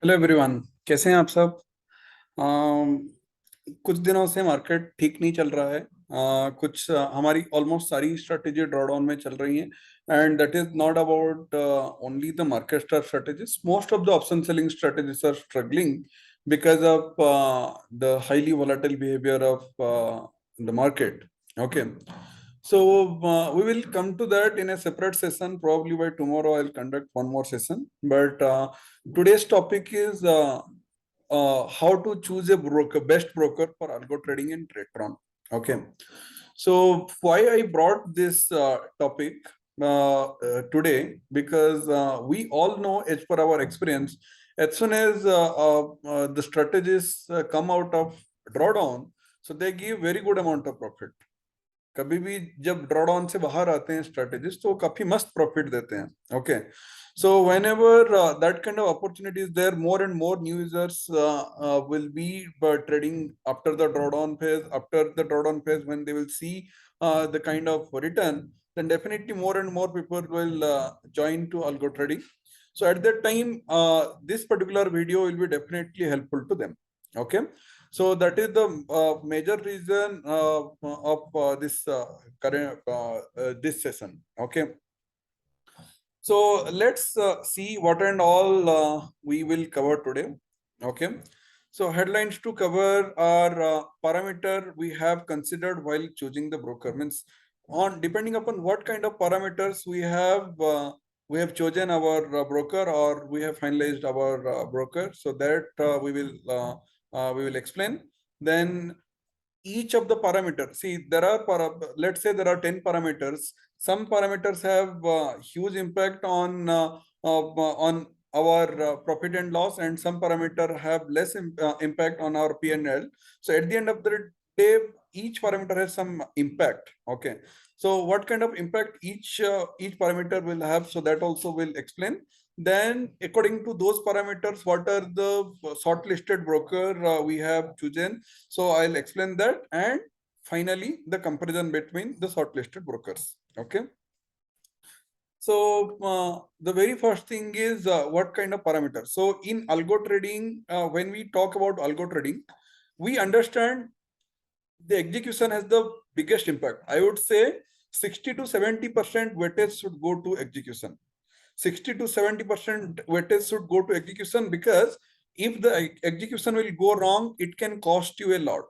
Hello everyone, कैसे हैं आप सब। अम, कुछ दिनों से मार्केट ठीक नहीं चल रहा है। कुछ हमारी ऑलमोस्ट सारी स्ट्रेटेजी ड्रॉडाउन में चल रही हैं and that is not about only the market strategies. Most of the option selling strategies are struggling because of the highly volatile behavior of the market. Okay, so we will come to that in a separate session. Probably by tomorrow I'll conduct one more session, but today's topic is how to choose a broker, best broker for algo trading in Tradetron. Okay, so why I brought this topic today, because we all know, as per our experience, as soon as the strategies come out of drawdown, so they give very good amount of profit. कभी भी जब drawdown से बाहर आते हैं strategist तो काफी मस्त प्रॉफिट देते हैं. Okay, so whenever that kind of opportunity is there, more and more new users will be trading after the drawdown phase. After the drawdown phase, when they will see the kind of return, then definitely more and more people will join to algo trading. So at that time, this particular video will be definitely helpful to them. Okay, so that is the major reason of this current this session. Okay, so let's see what and all we will cover today. Okay, so headlines to cover are parameter we have considered while choosing the broker. Means on depending upon what kind of parameters we have chosen our broker, or we have finalized our broker. So that we will explain. Then each of the parameters, see there are let's say there are 10 parameters. Some parameters have huge impact on our profit and loss, and some parameter have less impact on our P&L. So at the end of the day, each parameter has some impact. Okay, so what kind of impact each parameter will have, so that also will explain. Then according to those parameters, what are the shortlisted broker we have chosen, so I'll explain that. And finally, the comparison between the shortlisted brokers. Okay, so the very first thing is what kind of parameters. So in algo trading, when we talk about algo trading, we understand the execution has the biggest impact. I would say 60 to 70% weightage should go to execution. 60 to 70% weightage should go to execution, because if the execution will go wrong, it can cost you a lot.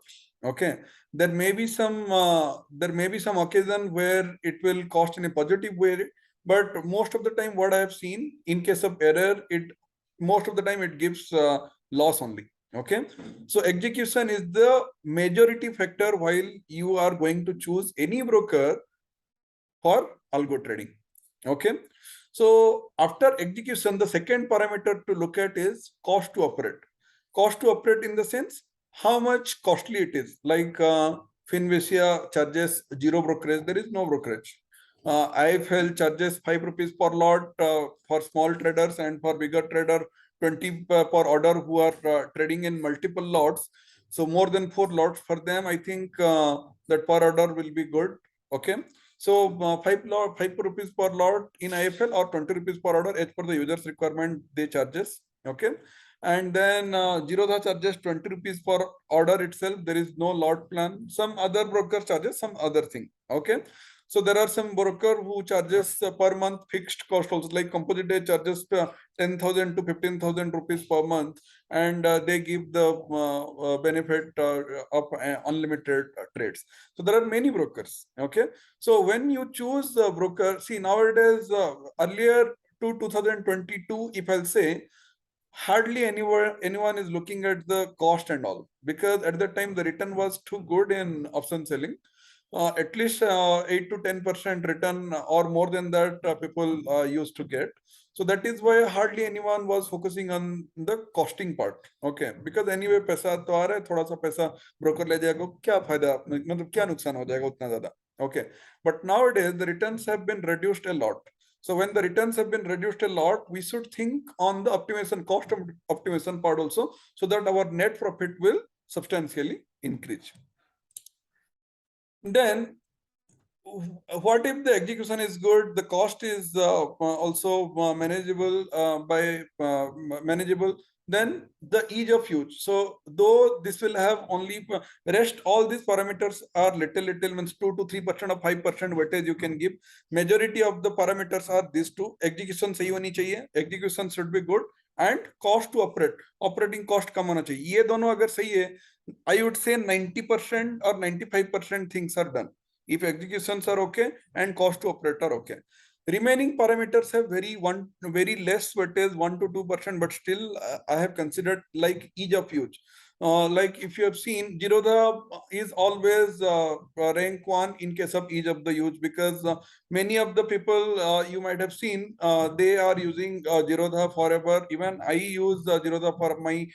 Okay, there may be some occasion where it will cost in a positive way, but most of the time what I have seen, in case of error, it most of the time it gives loss only. Okay, so execution is the majority factor while you are going to choose any broker for algo trading. Okay, so after execution, the second parameter to look at is cost to operate. Cost to operate in the sense how much costly it is. Like Finvicia charges 0 brokerage, there is no brokerage. IIFL charges 5 rupees per lot for small traders, and for bigger trader 20 per order who are trading in multiple lots. So more than 4 lots for them, I think that per order will be good. Okay, so 5 rupees per lot in IIFL, or 20 rupees per order as per the user's requirement they charges. Okay, and then Zerodha charges 20 rupees per order itself. There is no lot plan. Some other broker charges some other thing. Okay, so there are some broker who charges per month fixed cost also, like Composite Day charges 10,000 to 15,000 rupees per month, and they give the benefit of unlimited trades. So there are many brokers. Okay, so when you choose the broker, see nowadays, earlier to 2022, if I'll say, hardly anyone is looking at the cost and all, because at that time the return was too good in option selling. At least 8 to 10% return or more than that people used to get. So that is why hardly anyone was focusing on the costing part. Okay, because anyway पैसा तो आ रहा है, थोड़ा सा पैसा broker ले जाएगा, क्या फायदा, मतलब क्या नुकसान हो जाएगा उतना ज्यादा. Okay, but nowadays the returns have been reduced a lot. So when the returns have been reduced a lot, we should think on the optimization, cost optimization part also, so that our net profit will substantially increase. Then what if the execution is good, the cost is also manageable manageable, then the ease of use. So though this will have only rest, all these parameters are little means 2 to 3% or 5% weightage you can give. Majority of the parameters are these two. Execution सही होनी चाहिए, execution should be good, and cost to operate, operating cost कम होना चाहिए. ये दोनों अगर सही है, I would say 90% or 95% things are done if executions are okay and cost to operate are okay. Remaining parameters have very less weightage, 1 to 2%, but still I have considered like ease of use. Like if you have seen, Zerodha is always rank 1 in case of ease of the use, because many of the people you might have seen, they are using Zerodha forever. Even I use Zerodha for my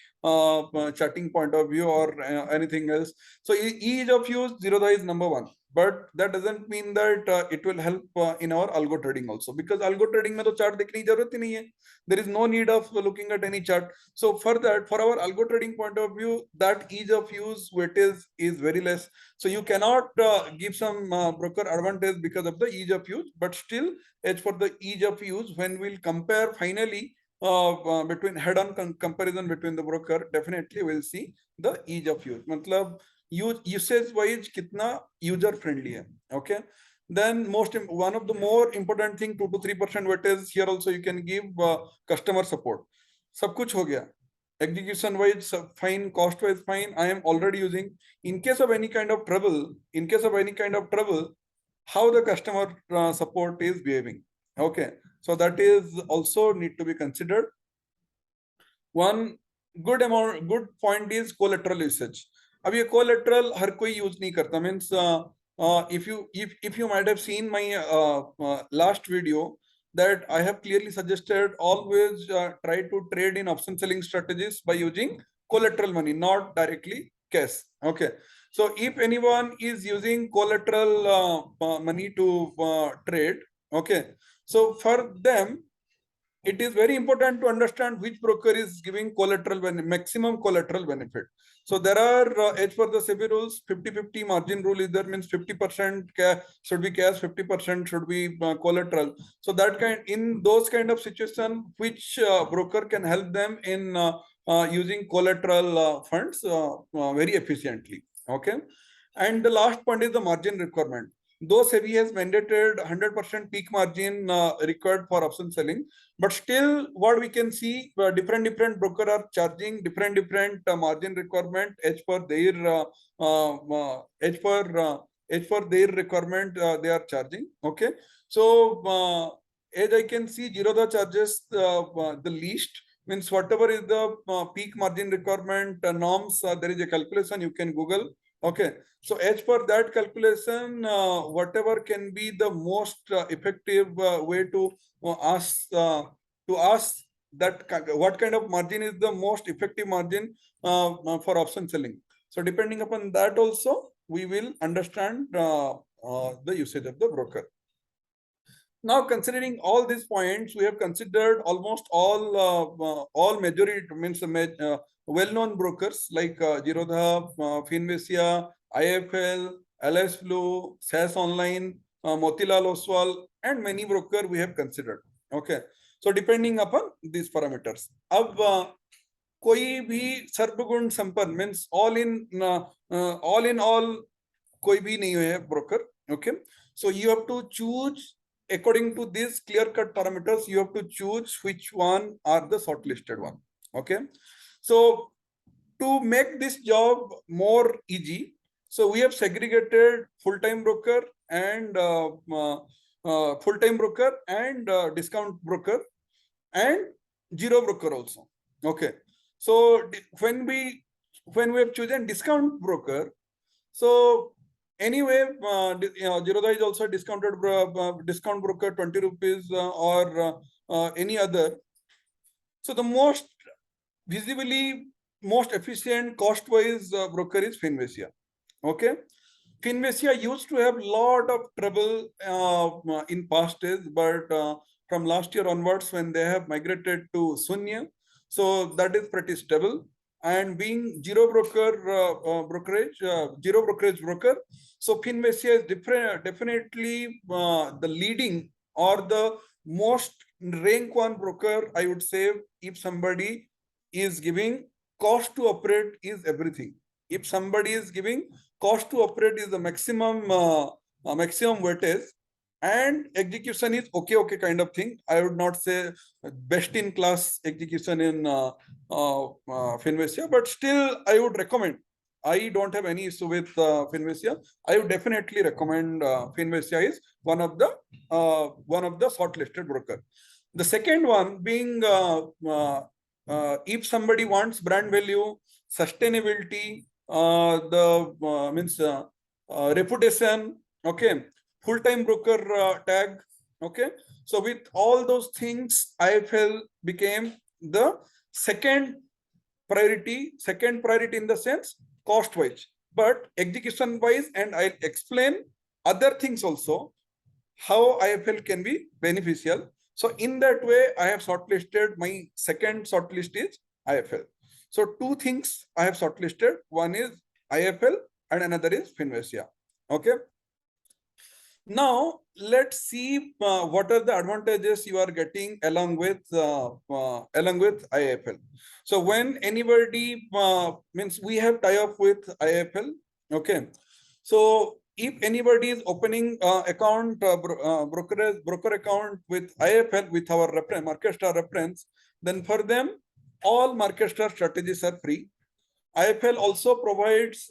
chatting point of view or anything else. So ease of use, Zerodha is number 1. But that doesn't mean that it will help in our algo trading also, because algo trading में तो chart देखने की जरूरत ही नहीं है. There is no need of looking at any chart. So for that, for our algo trading point of view, that ease of use weightage is very less. So you cannot give some broker advantage because of the ease of use. But still, as for the ease of use, when we'll compare finally between head-on comparison between the broker, definitely we'll see the ease of use. मतलब usage wise kitna user friendly hai. Okay, then one of the more important thing, 2 to 3% weightage. Here also you can give customer support. सब कुछ हो गया, execution wise fine, cost wise fine. I am already using. In case of any kind of trouble, how the customer support is behaving. Okay, so that is also need to be considered. One good point is collateral usage. अब ये collateral हर कोई use नहीं करता. Means if you might have seen my last video, that I have clearly suggested always try to trade in option selling strategies by using collateral money, not directly cash. Okay, so if anyone is using collateral money to trade, okay, so for them it is very important to understand which broker is giving maximum collateral benefit. So there are, as per the SEBI rules, 50-50 margin rule is there, means 50% should be cash, 50% should be collateral. So in those kind of situation, which broker can help them in using collateral funds very efficiently. Okay, and the last point is the margin requirement. Though SEBI has mandated 100% peak margin required for option selling, but still what we can see, different broker are charging different margin requirement as per their requirement they are charging. Okay, so as I can see, Zerodha charges the least, means whatever is the peak margin requirement norms, there is a calculation you can Google. Okay, so as per that calculation, whatever can be the most effective way to ask that what kind of margin is the most effective margin for option selling. So depending upon that also, we will understand the usage of the broker. Now, considering all these points, we have considered almost all majority, means well-known brokers like Zerodha, Finvicia, IIFL, Alliceblue, SAS Online, Motilal Oswal, and many broker we have considered. Okay, so depending upon these parameters, अब कोई भी सर्वगुण संपन्न, means all in all कोई भी नहीं है broker. Okay, so you have to choose according to these clear-cut parameters. You have to choose which one are the shortlisted one. Okay, so to make this job more easy, so we have segregated full-time broker and discount broker and zero broker also. Okay, so when we have chosen discount broker, so anyway, Zerodha is also a discount broker, 20 rupees or any other. So the most efficient cost-wise broker is Finvicia. Okay, Finvicia used to have lot of trouble in past days, but from last year onwards, when they have migrated to Shunya, so that is pretty stable. and being zero brokerage broker. So Finvesia is definitely the leading or the most rank one broker, I would say, if somebody is giving cost to operate is everything. If somebody is giving cost to operate is the maximum weightage, and execution is okay kind of thing. I would not say best in class execution in Finvesia, but still I would recommend. I don't have any issue with Finvesia. I would definitely recommend Finvesia is one of the shortlisted broker. The second one being if somebody wants brand value, sustainability, the means reputation, okay, full-time broker tag, okay. So with all those things, IIFL became the second priority in the sense cost-wise, but execution-wise, and I'll explain other things also how IIFL can be beneficial. So in that way, I have shortlisted. My second shortlist is IIFL. So two things I have shortlisted. One is IIFL and another is Finvesia. Okay. Now let's see what are the advantages you are getting along with IIFL. So when anybody means we have tie up with IIFL. Okay. So if anybody is opening account broker account with IIFL with our market star reference, then for them all market star strategies are free. IIFL also provides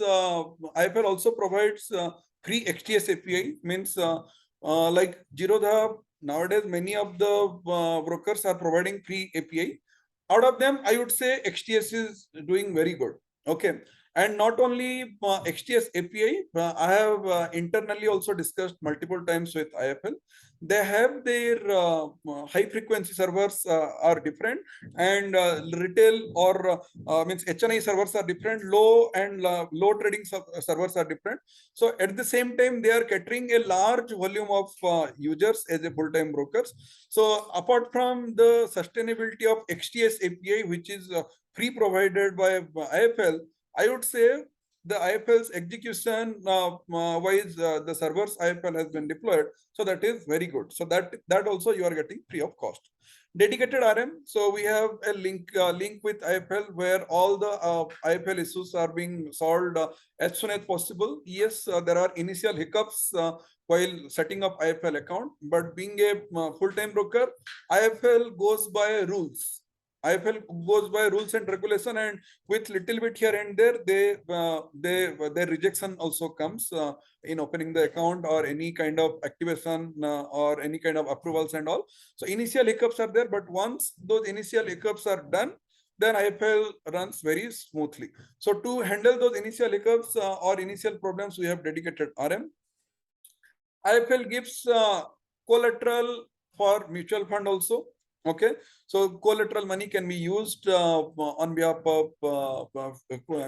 free XTS API, means like Zerodha. Nowadays, many of the brokers are providing free API. Out of them, I would say XTS is doing very good. Okay. And not only XTS API, I have internally also discussed multiple times with IIFL. They have their high frequency servers are different, and retail or means HNI servers are different, low and low trading servers are different. So at the same time, they are catering a large volume of users as a full-time brokers. So apart from the sustainability of XTS API, which is free provided by IIFL, I would say the IIFL's execution wise, the servers IIFL has been deployed. So that is very good. So that also you are getting free of cost. Dedicated RM. So we have a link with IIFL where all the IIFL issues are being solved as soon as possible. Yes, there are initial hiccups while setting up IIFL account, but being a full-time broker, IIFL goes by rules. IIFL goes by rules and regulation, and with little bit here and there, their rejection also comes in opening the account or any kind of activation or any kind of approvals and all. So initial hiccups are there, but once those initial hiccups are done, then IIFL runs very smoothly. So to handle those initial hiccups or initial problems, we have dedicated RM. IIFL gives collateral for mutual fund also. Okay, so collateral money can be used on behalf of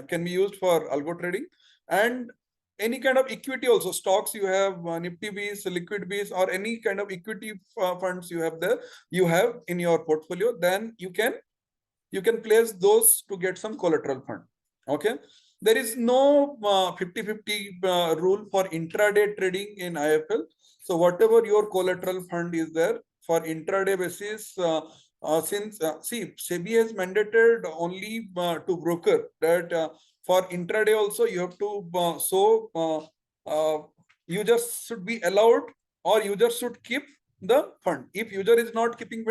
can be used for algo trading, and any kind of equity also, stocks you have, Nifty Bs, liquid Bs, or any kind of equity funds you have there, you have in your portfolio, then you can place those to get some collateral fund. Okay, there is no 50-50 rule for intraday trading in IIFL. So whatever your collateral fund is there for intraday basis, since see, SEBI has mandated only to broker that for intraday also you have to users should be allowed, or users should keep the fund. If user is not keeping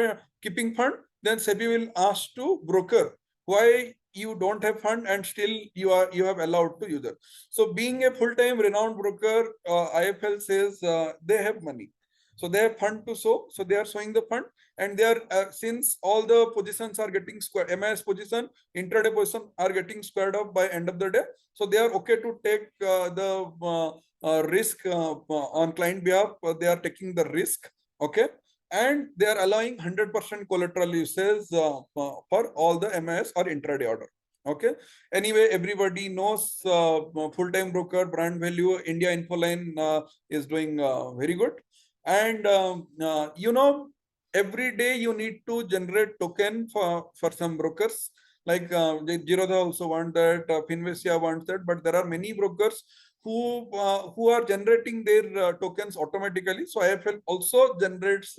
fund, then SEBI will ask to broker why you don't have fund and still you have allowed to user. So being a full-time renowned broker, IIFL says they have money. So they have fund to show. So they are showing the fund, and they are since all the positions are getting squared, MIS position, intraday position are getting squared up by end of the day. So they are okay to take the risk on client behalf. They are taking the risk. Okay. And they are allowing 100% collateral usage for all the MIS or intraday order. Okay. Anyway, everybody knows full-time broker brand value. India Infoline is doing very good. And you know, every day you need to generate token for some brokers. Like Zerodha also want that, Finvestia wants that, but there are many brokers who are generating their tokens automatically. So IIFL also generates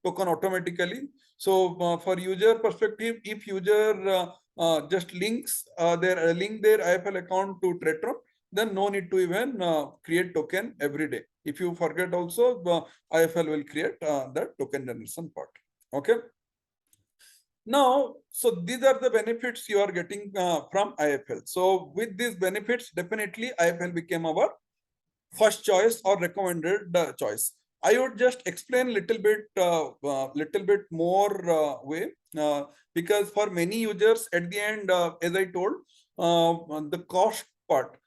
token automatically. So for user perspective, if user just link their IIFL account to Tretron, then no need to even create token every day. If you forget also, IIFL will create that token generation part. Okay. Now, so these are the benefits you are getting from IIFL. So with these benefits, definitely IIFL became our first choice or recommended choice. I would just explain little bit more way, because for many users at the end, as I told, the cost part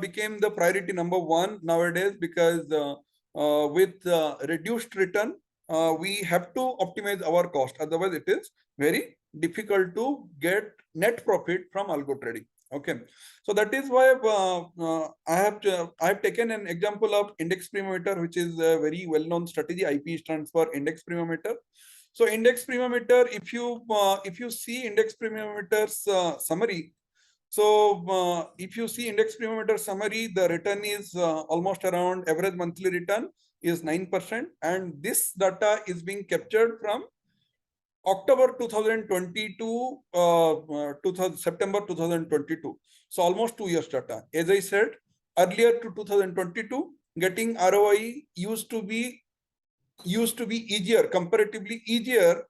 became the priority number one nowadays, because with reduced return, we have to optimize our cost. Otherwise, it is very difficult to get net profit from algo trading. Okay, so that is why I have taken an example of index premium meter, which is a very well-known strategy. IP stands for index premium meter. So index premium meter, if you see index premium meter's summary, so if you see index premium meter summary, the return is almost around average monthly return is 9%, and this data is being captured from October 2020 to September 2022. So almost 2 years data. As I said earlier, to 2022, getting ROI used to be easier, comparatively easier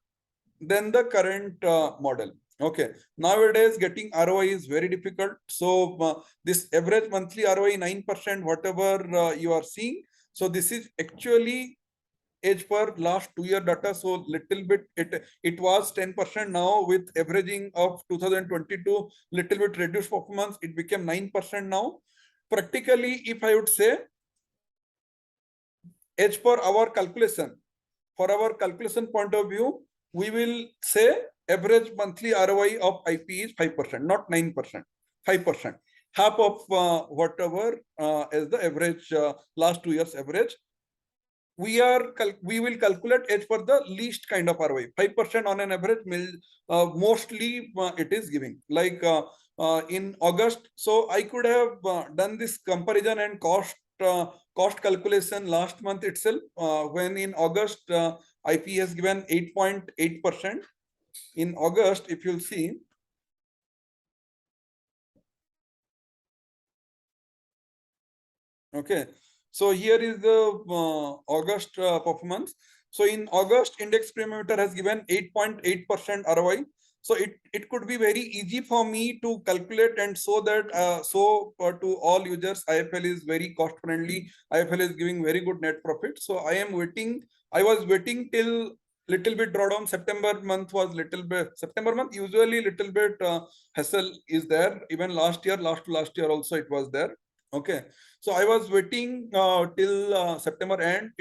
than the current model. Okay, nowadays getting ROI is very difficult. So this average monthly ROI 9%, whatever you are seeing, so this is actually age per last 2 year data. So little bit it was 10%. Now with averaging of 2022, little bit reduced performance, it became 9% now. Practically, if I would say, as per our calculation, for our calculation point of view, we will say average monthly ROI of IP is 5%, not 9%, 5%, half of whatever is the average last 2 years average. We will calculate as per the least kind of ROI. 5% on an average mostly it is giving, like in August. So I could have done this comparison and cost calculation last month itself, when in August IP has given 8.8%. In August, if you'll see, okay, so here is the August performance. So in August, index premium meter has given 8.8% ROI. So it could be very easy for me to calculate and show that to all users, IIFL is very cost friendly. IIFL is giving very good net profit. So I was waiting till little bit drawdown. September month was little bit, September month usually little bit hassle is there. Even last to last year also it was there. Okay, so I was waiting till September end.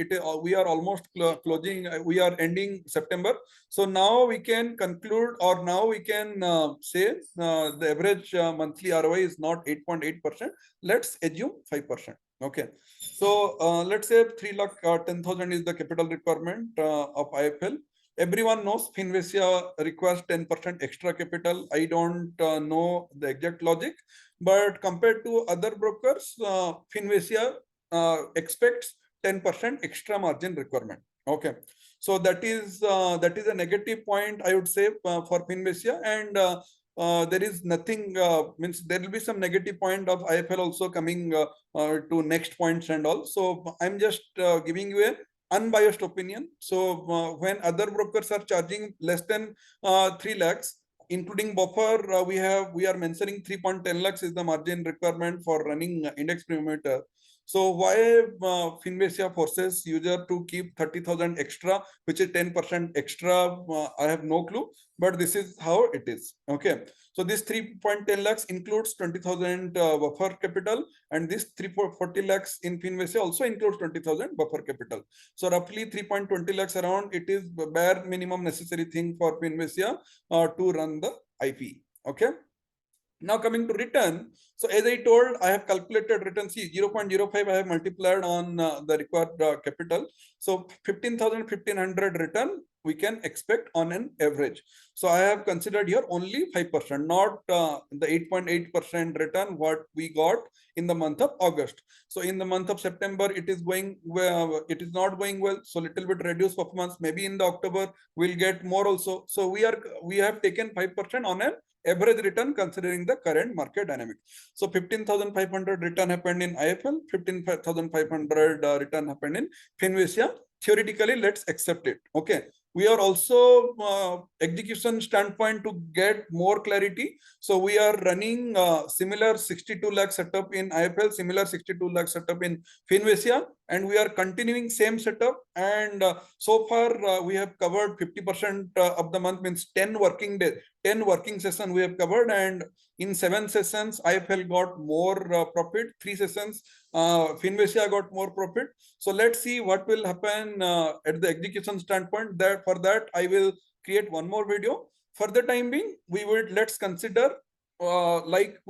We are almost closing. We are ending September. So now we can conclude, or now we can say the average monthly ROI is not 8.8%. Let's assume 5%. Okay. So let's say 3 lakh 10,000 is the capital requirement of IIFL. Everyone knows Finvestia requires 10% extra capital. I don't know the exact logic, but compared to other brokers, Finvestia expects 10% extra margin requirement. Okay, so that is a negative point, I would say, for Finvestia, and there is nothing, means there will be some negative point of IIFL also coming to next points and all. So I'm just giving you a unbiased opinion. So when other brokers are charging less than 3 lakhs, including buffer, we are mentioning 3.10 lakhs is the margin requirement for running index premium meter. So why Finvestia forces user to keep 30,000 extra, which is 10% extra? I have no clue, but this is how it is. Okay, so this 3.10 lakhs includes 20,000 buffer capital, and this 340 lakhs in Finvestia also includes 20,000 buffer capital. So roughly 3.20 lakhs around, it is the bare minimum necessary thing for Finvestia to run the IP. Okay. Now coming to return. So as I told, I have calculated return. See, 0.05 I have multiplied on the required capital. So 15,000, 1,500 return we can expect on an average. So I have considered here only 5%, not the 8.8% return what we got in the month of August. So in the month of September, it is going well, it is not going well. So little bit reduced performance. Maybe in the October we'll get more also. So we have taken 5% on an average return considering the current market dynamic. So 15,500 return happened in IIFL, 15,500 return happened in Finvicia. Theoretically, let's accept it. Okay. We are also execution standpoint to get more clarity. So we are running similar 62 lakh setup in IIFL, similar 62 lakh setup in Finvicia, and we are continuing same setup. And so far we have covered 50% of the month, means 10 working days, 10 working sessions we have covered, and in 7 sessions IIFL got more profit, 3 sessions Finvicia got more profit. So let's see what will happen at the execution standpoint. That for that I will create one more video. For the time being, we would let's consider like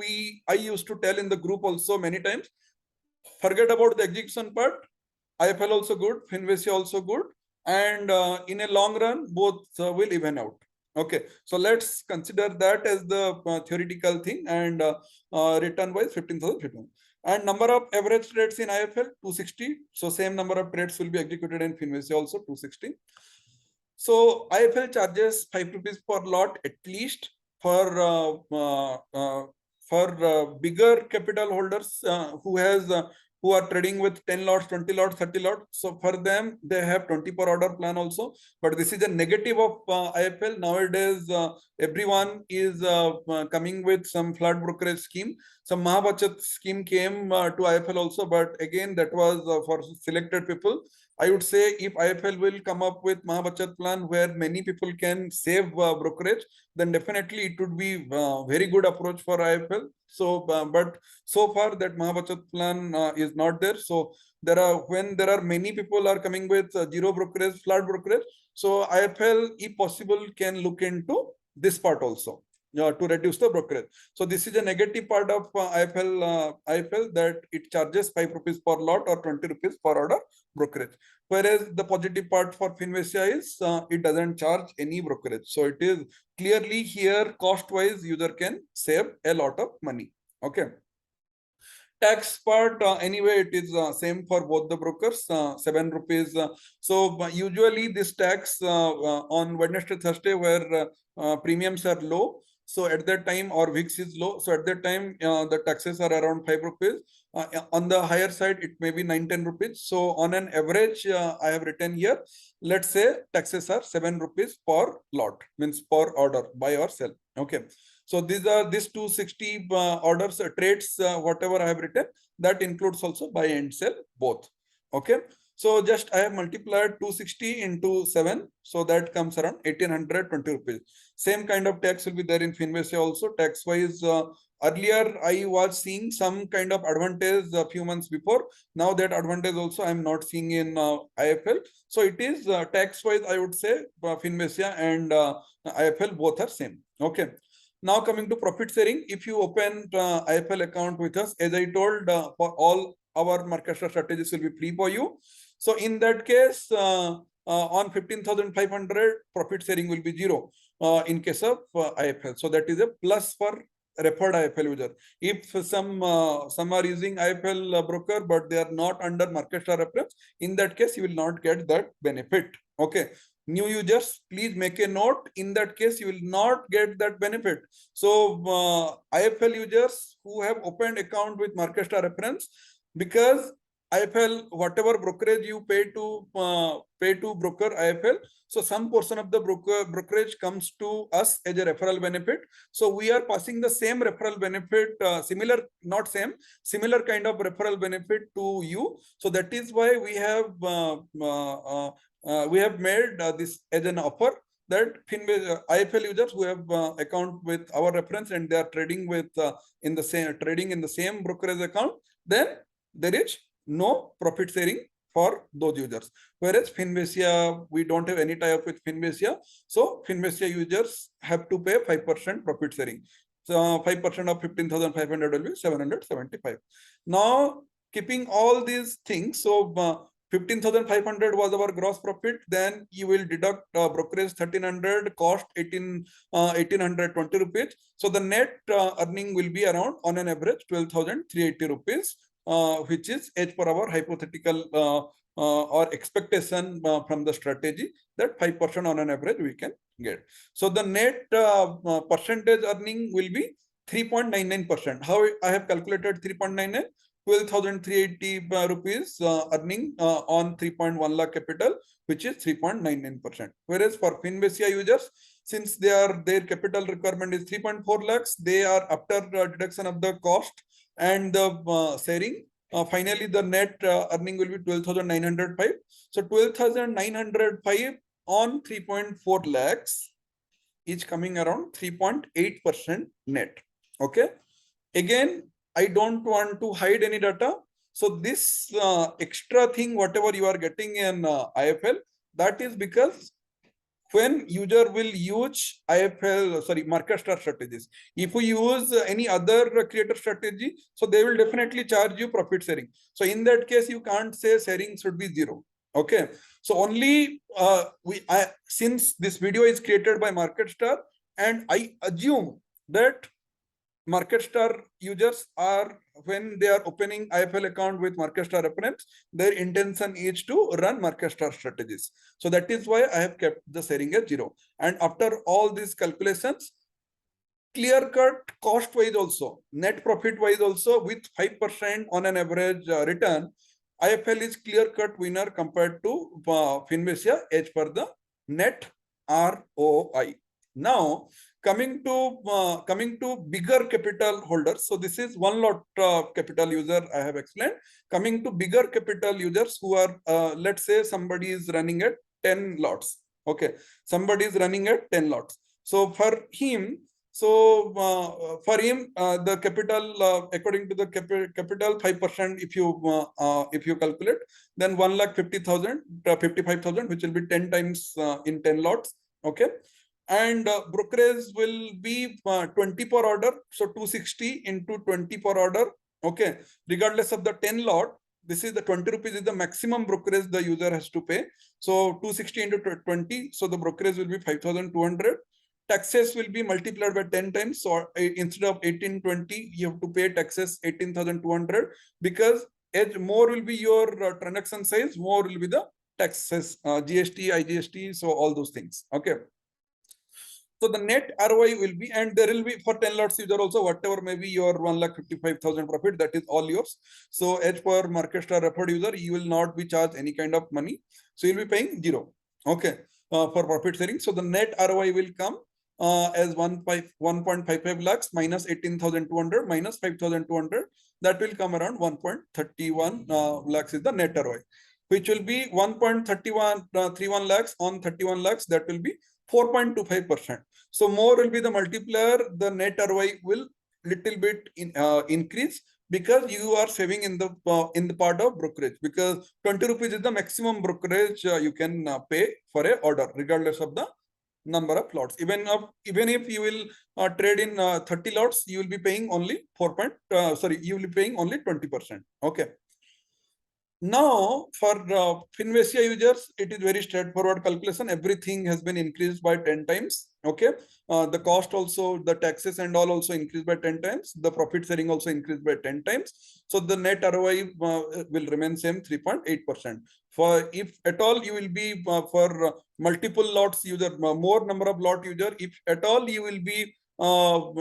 I used to tell in the group also many times, forget about the execution part. IIFL also good, Finvicia also good, and in a long run both will even out. Okay, so let's consider that as the theoretical thing, and return wise 15,000. And number of average trades in IIFL 260. So same number of trades will be executed in Finvicia also 260. So IIFL charges 5 rupees per lot at least for bigger capital holders who are trading with 10 lots, 20 lots, 30 lots. So for them, they have 20 per order plan also. But this is a negative of IIFL. Nowadays, everyone is coming with some flood brokerage scheme. Some Mahabachat scheme came to IIFL also, but again, that was for selected people. I would say if IIFL will come up with Mahabachat plan where many people can save brokerage, then definitely it would be very good approach for IIFL. So, but so far that Mahabachat plan is not there. So when there are many people are coming with zero brokerage, flood brokerage. So IIFL, if possible, can look into this part also. To reduce the brokerage. So this is a negative part of IIFL that it charges 5 rupees per lot or 20 rupees per order brokerage. Whereas the positive part for Finvicia is it doesn't charge any brokerage. So it is clearly here cost wise user can save a lot of money. Okay. Tax part anyway it is same for both the brokers, 7 rupees. So usually this tax on Wednesday, Thursday where premiums are low. So at that time, or VIX is low. So at that time, the taxes are around 5 rupees. On the higher side, it may be 9-10 rupees. So on an average, I have written here, let's say taxes are 7 rupees per lot, means per order, buy or sell. Okay. So these 260 orders, trades, whatever I have written, that includes also buy and sell both. Okay. So just I have multiplied 260 into 7. So that comes around 1820 rupees. Same kind of tax will be there in Finvicia also. Tax wise, earlier I was seeing some kind of advantage a few months before. Now that advantage also I am not seeing in IIFL. So it is tax wise, I would say Finvicia and IIFL both are same. Okay. Now coming to profit sharing, if you open IIFL account with us, as I told, for all our market strategies will be free for you. So in that case, on 15,500, profit sharing will be 0 in case of IIFL. So that is a plus for referred IIFL user. If some are using IIFL broker, but they are not under market share reference, in that case, you will not get that benefit. Okay. New users, please make a note. In that case, you will not get that benefit. So IIFL users who have opened account with market share reference, because IIFL, whatever brokerage you pay to broker IIFL, so some portion of the brokerage comes to us as a referral benefit. So we are passing the same referral benefit, similar kind of referral benefit to you. So that is why we have made this as an offer, that IIFL users who have account with our reference and they are trading with in the same brokerage account, then there is no profit sharing for those users. Whereas Finvicia, we don't have any tie-up with Finvicia. So Finvicia users have to pay 5% profit sharing. So 5% of 15,500 will be 775. Now, keeping all these things, so 15,500 was our gross profit. Then you will deduct brokerage 1,300, cost 1,820 rupees. So the net earning will be around, on an average, 12,380 rupees, which is as per our hypothetical or expectation from the strategy, that 5% on an average we can get. So the net percentage earning will be 3.99%. How I have calculated 3.99? 12,380 rupees earning on 3.1 lakh capital, which is 3.99%. Whereas for FinVesia users, since their capital requirement is 3.4 lakhs, they are, after deduction of the cost and the sharing, finally the net earning will be 12,905. So 12,905 on 3.4 lakhs is coming around 3.8% net. Okay. Again, I don't want to hide any data. So this extra thing, whatever you are getting in IIFL, that is because when user will use market star strategies. If we use any other creator strategy, so they will definitely charge you profit sharing. So in that case, you can't say sharing should be 0. Okay. So only since this video is created by market star, and I assume that market star users are, when they are opening IIFL account with market star reference, their intention is to run market star strategies. So that is why I have kept the sharing at 0. And after all these calculations, clear cut cost wise also, net profit wise also, with 5% on an average return, IIFL is clear cut winner compared to FinVesia as per the net ROI. Now coming to bigger capital holders. So this is 1 lot capital user I have explained. Coming to bigger capital users who are, let's say somebody is running at 10 lots. Okay, somebody is running at 10 lots. So for him, the capital, according to the capital 5%, if you calculate, then 1,50,000, 55,000, which will be 10 times in 10 lots. Okay. And brokerage will be 20 per order. So 260 into 20 per order. Okay. Regardless of the 10 lot, this is the 20 rupees is the maximum brokerage the user has to pay. So 260 into 20. So the brokerage will be 5,200. Taxes will be multiplied by 10 times. So instead of 1820, you have to pay taxes 18,200, because as more will be your transaction size, more will be the taxes, GST, IGST, so all those things. Okay. So the net ROI will be, and there will be for 10 lots user also, whatever may be your 1,55,000 profit, that is all yours. So as per market star referred user, you will not be charged any kind of money. So you'll be paying 0. Okay. For profit sharing. So the net ROI will come as 1.55 lakhs minus 18,200 minus 5,200. That will come around 1.31 lakhs is the net ROI, which will be 1.31 lakhs on 31 lakhs. That will be 4.25%. So more will be the multiplier. The net ROI will little bit increase, because you are saving in the part of brokerage, because 20 rupees is the maximum brokerage you can pay for a order, regardless of the number of lots. Even if you will trade in 30 lots, you will be paying only you will be paying only 20%. Okay. Now for FinVesia users, it is very straightforward calculation. Everything has been increased by 10 times. Okay. The cost also, the taxes and all also increased by 10 times. The profit sharing also increased by 10 times. So the net ROI will remain same, 3.8%. For if at all you will be for multiple lots user, more number of lot user, if at all you will be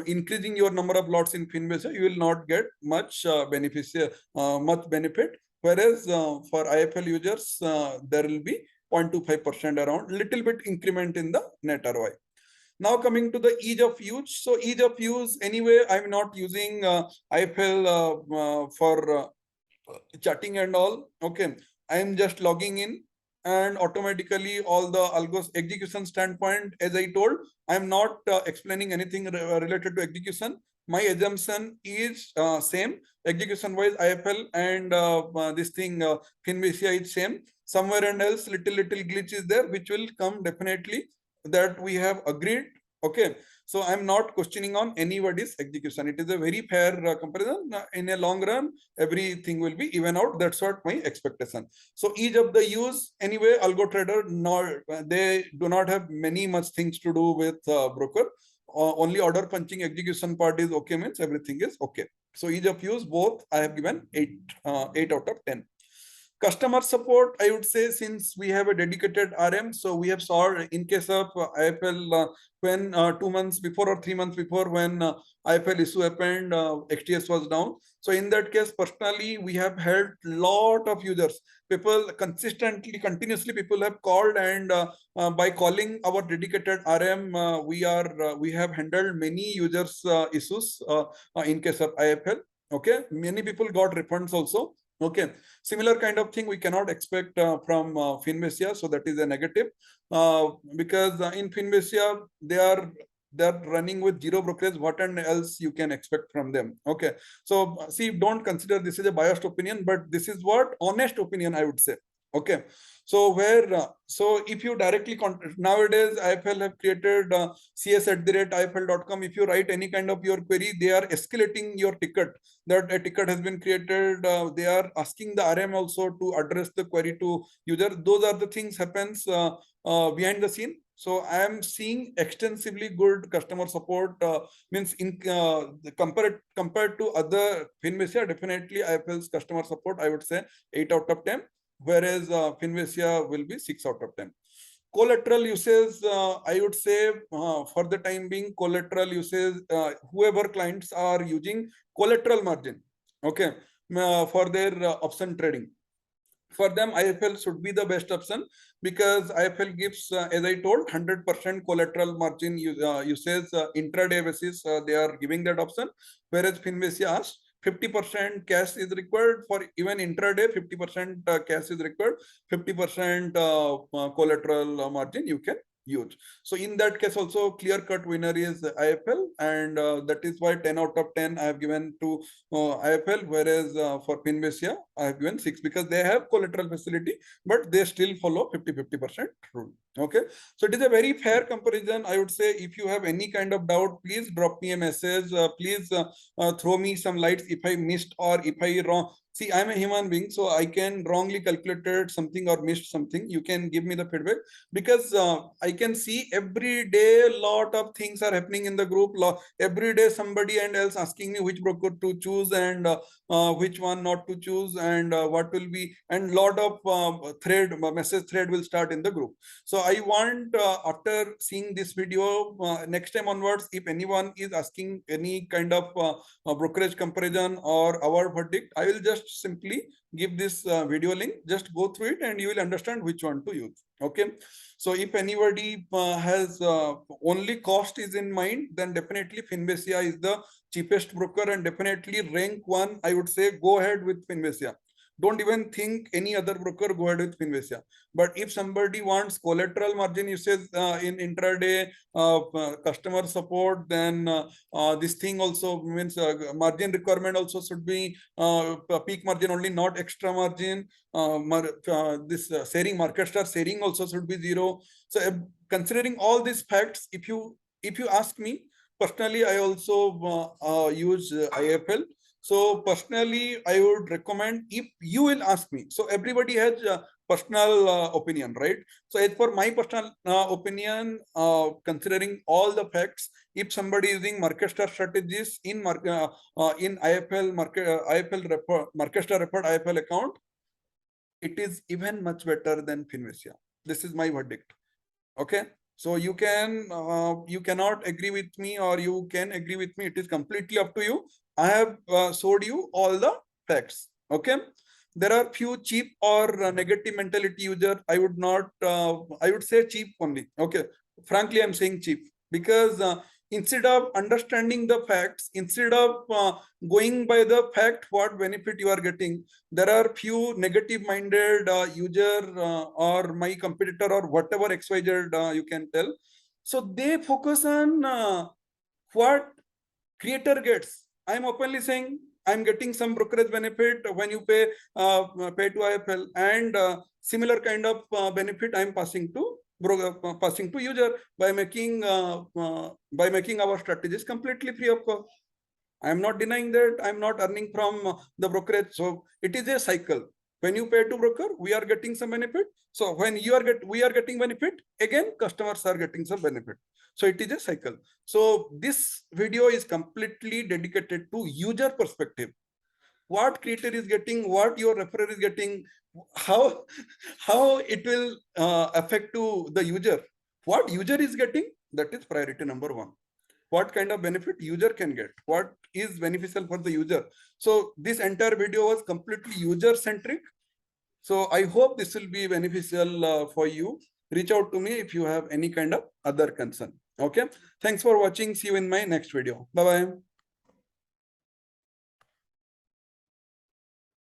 increasing your number of lots in FinVesia, you will not get much benefit. Whereas for IIFL users, there will be 0.25% around, little bit increment in the net ROI. Now coming to the ease of use. So ease of use, anyway, I'm not using IIFL for chatting and all. Okay, I'm just logging in, and automatically all the algos execution standpoint, as I told, I'm not explaining anything related to execution. My assumption is same. Execution wise, IIFL and this thing FinVesia is same. Somewhere and else little glitch is there, which will come definitely, that we have agreed Okay, so I'm not questioning on anybody's execution. It is a very fair comparison. In a long run, everything will be even out. That's what my expectation. So each of the use anyway, algo trader, they do not have many much things to do with broker. Only order punching execution part is okay, means everything is okay. So each of use both I have given 8 out of 10. Customer support, I would say, since we have a dedicated RM, so we have saw in case of IFL when 2 months before or 3 months before, when IFL issue happened, XTS was down. So in that case, personally, we have helped lot of users. People consistently, continuously, people have called, and by calling our dedicated RM, we have handled many users issues in case of IFL. Okay, many people got refunds also. Okay, similar kind of thing we cannot expect from Finvesia, so that is a negative, because in Finvesia they're running with zero brokerage. What and else you can expect from them? Okay, so see, don't consider this is a biased opinion, but this is what honest opinion I would say. Okay, so so if you directly nowadays IFL have created cs@ifl.com. If you write any kind of your query, they are escalating your ticket, that a ticket has been created. They are asking the RM also to address the query to user. Those are the things happens behind the scene. So I am seeing extensively good customer support. Means in compared to other Finvesia, definitely IFL's customer support I would say 8 out of 10, whereas Finvesia will be 6 out of 10. Collateral usage, I would say for the time being, collateral usage, whoever clients are using collateral margin, okay, for their option trading, for them IFL should be the best option, because IFL gives, as I told, 100% collateral margin usage intraday basis. They are giving that option, whereas Finvesia asks 50% cash is required for even intraday. 50% cash is required. 50% collateral margin you can use. So in that case also, clear cut winner is IFL, and that is why 10 out of 10 I have given to IFL, whereas for Finvesia I have given 6, because they have collateral facility, but they still follow 50% rule. Okay, so it is a very fair comparison. I would say if you have any kind of doubt, please drop me a message. Please throw me some lights if I missed or if I wrong. See, I'm a human being, so I can wrongly calculated something or missed something. You can give me the feedback, because I can see every day a lot of things are happening in the group. Every day somebody and else asking me which broker to choose, and which one not to choose, and what will be, and lot of message thread will start in the group. So I want, after seeing this video, next time onwards, if anyone is asking any kind of brokerage comparison or our verdict, I will just simply give this video link. Just go through it and you will understand which one to use. Okay, so if anybody has only cost is in mind, then definitely Finvesia is the cheapest broker, and definitely rank one. I would say go ahead with Finvesia. Don't even think any other broker, go ahead with Finvesia. But if somebody wants collateral margin usage in intraday, customer support, then this thing also means margin requirement also should be peak margin only, not extra margin. This sharing, market star sharing also should be zero. So considering all these facts, if you ask me personally, I also use IFL. So personally, I would recommend, if you will ask me. So everybody has personal opinion, right? So as for my personal opinion, considering all the facts, if somebody is using market star strategies in IFL market star referred IFL account, it is even much better than Finvesia. This is my verdict. Okay, so you cannot agree with me, or you can agree with me. It is completely up to you. I have showed you all the facts. Okay, there are few cheap or negative mentality user. I would not. I would say cheap only. Okay, frankly, I'm saying cheap, because instead of understanding the facts, instead of going by the fact what benefit you are getting, there are few negative minded user or my competitor or whatever XYZ you can tell. So they focus on what creator gets. I'm openly saying I'm getting some brokerage benefit when you pay to IFL, and similar kind of benefit I'm passing to passing to user by making our strategies completely free of cost. I am not denying that I am not earning from the brokerage. So it is a cycle. When you pay to broker, we are getting some benefit. So when we are getting benefit, again, customers are getting some benefit. So it is a cycle. So this video is completely dedicated to user perspective. What creator is getting, what your referrer is getting, how it will affect to the user. What user is getting, that is priority number one. What kind of benefit user can get, what is beneficial for the user. So this entire video was completely user centric. So I hope this will be beneficial for you. Reach out to me if you have any kind of other concern. Okay, thanks for watching. See you in my next video. Bye bye.